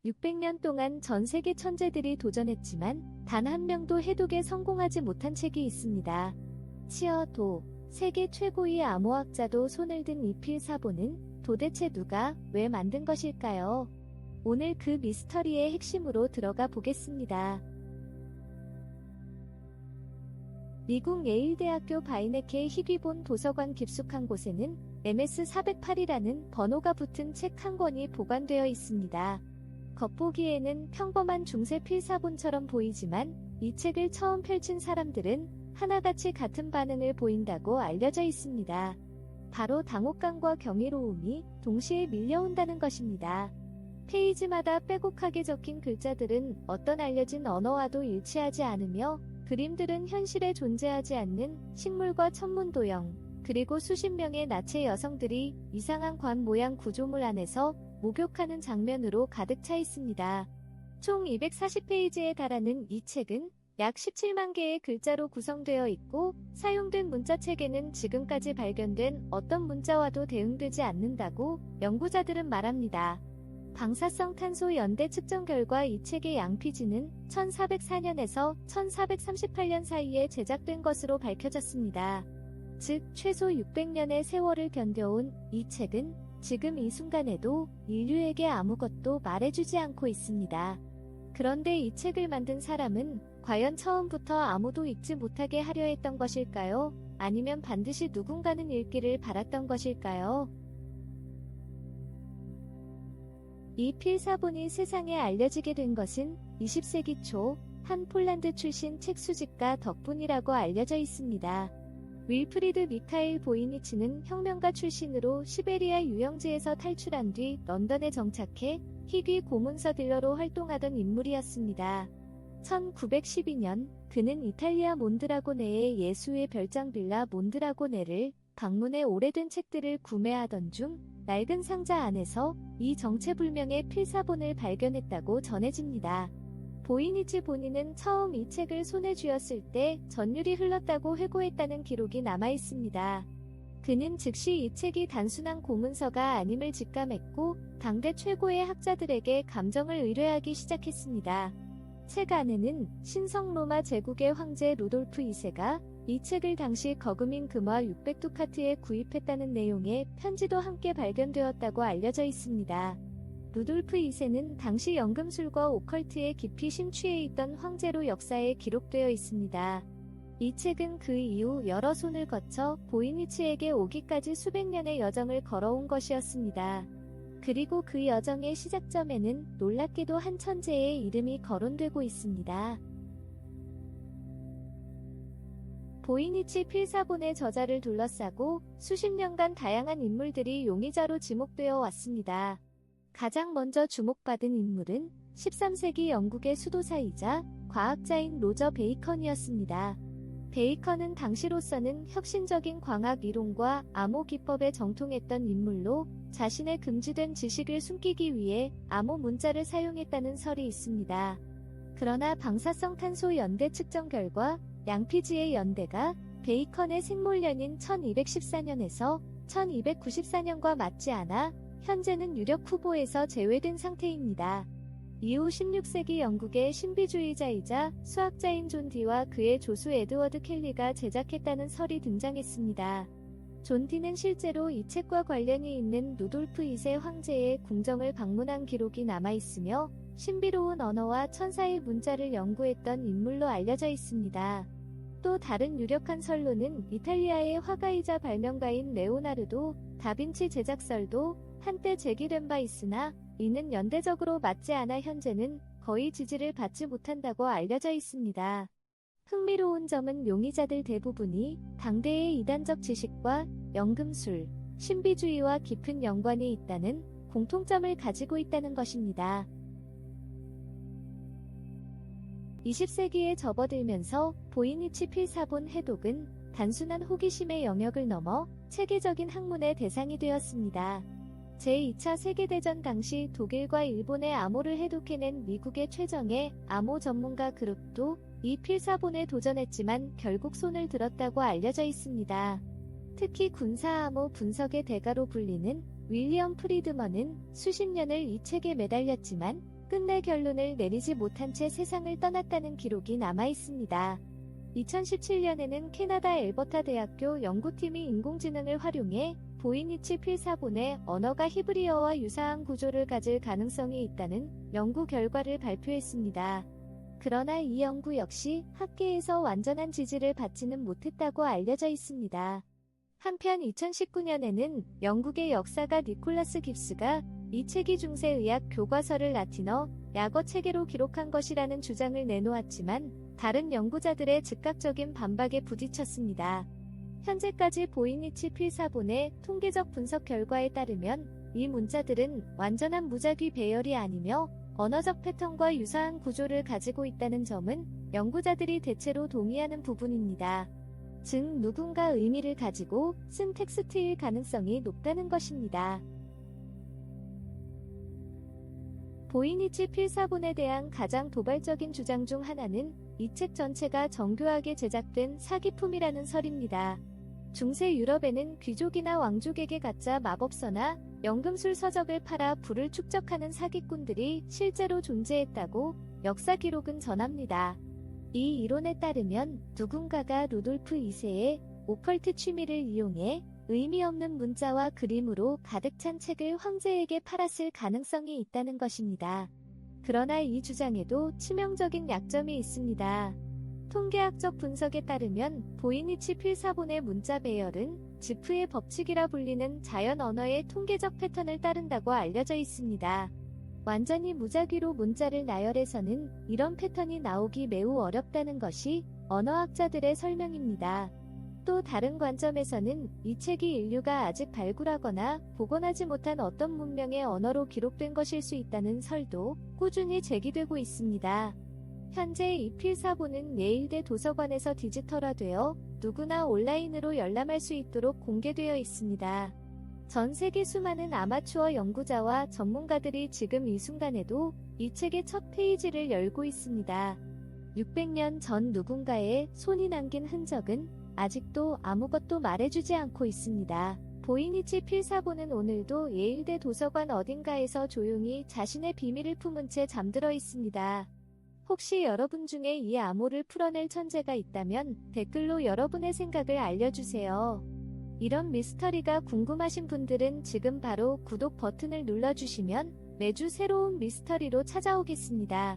600년 동안 전 세계 천재들이 도전했지만 단 한 명도 해독에 성공하지 못한 책이 있습니다. 치어 도, 세계 최고의 암호학자도 손을 든 이 필사본은 도대체 누가, 왜 만든 것일까요? 오늘 그 미스터리의 핵심으로 들어가 보겠습니다. 미국 예일대학교 바이네케 희귀본 도서관 깊숙한 곳에는 MS408이라는 번호가 붙은 책 한 권이 보관되어 있습니다. 겉보기에는 평범한 중세 필사본처럼 보이지만 이 책을 처음 펼친 사람들은 하나같이 같은 반응을 보인다고 알려져 있습니다. 바로 당혹감과 경이로움이 동시에 밀려온다는 것입니다. 페이지마다 빼곡하게 적힌 글자들은 어떤 알려진 언어와도 일치하지 않으며 그림들은 현실에 존재하지 않는 식물과 천문도형, 그리고 수십 명의 나체 여성들이 이상한 관 모양 구조물 안에서 목욕하는 장면으로 가득 차 있습니다. 총 240페이지에 달하는 이 책은 약 17만 개의 글자로 구성되어 있고 사용된 문자체계는 지금까지 발견된 어떤 문자와도 대응되지 않는다고 연구자들은 말합니다. 방사성 탄소 연대 측정 결과 이 책의 양피지는 1404년에서 1438년 사이에 제작된 것으로 밝혀졌습니다. 즉 최소 600년의 세월을 견뎌온 이 책은 지금 이 순간에도 인류에게 아무것도 말해주지 않고 있습니다. 그런데 이 책을 만든 사람은 과연 처음부터 아무도 읽지 못하게 하려 했던 것일까요? 아니면 반드시 누군가는 읽기를 바랐던 것일까요? 이 필사본이 세상에 알려지게 된 것은 20세기 초 한 폴란드 출신 책수집가 덕분이라고 알려져 있습니다. 윌프리드 미카엘 보이니치는 혁명가 출신으로 시베리아 유영지에서 탈출한 뒤 런던에 정착해 희귀 고문서 딜러로 활동하던 인물이었습니다. 1912년 그는 이탈리아 몬드라고네의 예수의 별장 빌라 몬드라고네를 방문해 오래된 책들을 구매하던 중 낡은 상자 안에서 이 정체불명의 필사본을 발견했다고 전해집니다. 보이니치 본인은 처음 이 책을 손에 쥐었을 때 전율이 흘렀다고 회고했다는 기록이 남아있습니다. 그는 즉시 이 책이 단순한 고문서가 아님을 직감했고 당대 최고의 학자들에게 감정을 의뢰하기 시작했습니다. 책 안에는 신성 로마 제국의 황제 루돌프 2세가 이 책을 당시 거금인 금화 600두카트에 구입했다는 내용의 편지도 함께 발견되었다고 알려져 있습니다. 루돌프 2세는 당시 연금술과 오컬트에 깊이 심취해 있던 황제로 역사에 기록되어 있습니다. 이 책은 그 이후 여러 손을 거쳐 보이니치에게 오기까지 수백 년의 여정을 걸어온 것이었습니다. 그리고 그 여정의 시작점에는 놀랍게도 한 천재의 이름이 거론되고 있습니다. 보이니치 필사본의 저자를 둘러싸고 수십 년간 다양한 인물들이 용의자로 지목되어 왔습니다. 가장 먼저 주목받은 인물은 13세기 영국의 수도사이자 과학자인 로저 베이컨이었습니다. 베이컨은 당시로서는 혁신적인 광학 이론과 암호 기법에 정통했던 인물로 자신의 금지된 지식을 숨기기 위해 암호 문자를 사용했다는 설이 있습니다. 그러나 방사성 탄소 연대 측정 결과 양피지의 연대가 베이컨의 생물년인 1214년에서 1294년과 맞지 않아 현재는 유력 후보에서 제외된 상태입니다. 이후 16세기 영국의 신비주의자이자 수학자인 존 디와 그의 조수 에드워드 켈리가 제작했다는 설이 등장했습니다. 존 디는 실제로 이 책과 관련이 있는 루돌프 2세 황제의 궁정을 방문한 기록이 남아있으며 신비로운 언어와 천사의 문자를 연구했던 인물로 알려져 있습니다. 또 다른 유력한 설로는 이탈리아의 화가이자 발명가인 레오나르도 다빈치 제작설도 한때 제기된 바 있으나 이는 연대적으로 맞지 않아 현재는 거의 지지를 받지 못한다고 알려져 있습니다. 흥미로운 점은 용의자들 대부분이 당대의 이단적 지식과 연금술, 신비주의와 깊은 연관이 있다는 공통점을 가지고 있다는 것입니다. 20세기에 접어들면서 보이니치 필사본 해독은 단순한 호기심의 영역을 넘어 체계적인 학문의 대상이 되었습니다. 제2차 세계대전 당시 독일과 일본의 암호를 해독해낸 미국의 최정예 암호 전문가 그룹도 이 필사본에 도전했지만 결국 손을 들었다고 알려져 있습니다. 특히 군사암호 분석의 대가로 불리는 윌리엄 프리드먼은 수십 년을 이 책에 매달렸지만 끝내 결론을 내리지 못한 채 세상을 떠났다는 기록이 남아 있습니다. 2017년에는 캐나다 엘버타 대학교 연구팀이 인공지능을 활용해 보이니치 필사본의 언어가 히브리어와 유사한 구조를 가질 가능성이 있다는 연구 결과를 발표했습니다. 그러나 이 연구 역시 학계에서 완전한 지지를 받지는 못했다고 알려져 있습니다. 한편 2019년에는 영국의 역사가 니콜라스 깁스가 이 책이 중세의학 교과서를 라틴어 약어 체계로 기록한 것이라는 주장을 내놓았지만 다른 연구자들의 즉각적인 반박에 부딪혔습니다. 현재까지 보이니치 필사본의 통계적 분석 결과에 따르면 이 문자들은 완전한 무작위 배열이 아니며 언어적 패턴과 유사한 구조를 가지고 있다는 점은 연구자들이 대체로 동의하는 부분입니다. 즉 누군가 의미를 가지고 쓴 텍스트일 가능성이 높다는 것입니다. 보이니치 필사본에 대한 가장 도발적인 주장 중 하나는 이 책 전체가 정교하게 제작된 사기품이라는 설입니다. 중세 유럽에는 귀족이나 왕족에게 가짜 마법서나 연금술 서적을 팔아 부를 축적하는 사기꾼들이 실제로 존재했다고 역사 기록은 전합니다. 이 이론에 따르면 누군가가 루돌프 2세의 오컬트 취미를 이용해 의미 없는 문자와 그림으로 가득 찬 책을 황제에게 팔았을 가능성이 있다는 것입니다. 그러나 이 주장에도 치명적인 약점이 있습니다. 통계학적 분석에 따르면 보이니치 필사본의 문자 배열은 지프의 법칙이라 불리는 자연 언어의 통계적 패턴을 따른다고 알려져 있습니다. 완전히 무작위로 문자를 나열해서는 이런 패턴이 나오기 매우 어렵다는 것이 언어학자들의 설명입니다. 또 다른 관점에서는 이 책이 인류가 아직 발굴하거나 복원하지 못한 어떤 문명의 언어로 기록된 것일 수 있다는 설도 꾸준히 제기되고 있습니다. 현재 이 필사본은 예일대 도서관에서 디지털화되어 누구나 온라인으로 열람할 수 있도록 공개되어 있습니다. 전 세계 수많은 아마추어 연구자와 전문가들이 지금 이 순간에도 이 책의 첫 페이지를 열고 있습니다. 600년 전 누군가의 손이 남긴 흔적은 아직도 아무것도 말해주지 않고 있습니다. 보이니치 필사본은 오늘도 예일대 도서관 어딘가에서 조용히 자신의 비밀을 품은 채 잠들어 있습니다. 혹시 여러분 중에 이 암호를 풀어낼 천재가 있다면 댓글로 여러분의 생각을 알려주세요. 이런 미스터리가 궁금하신 분들은 지금 바로 구독 버튼을 눌러주시면 매주 새로운 미스터리로 찾아오겠습니다.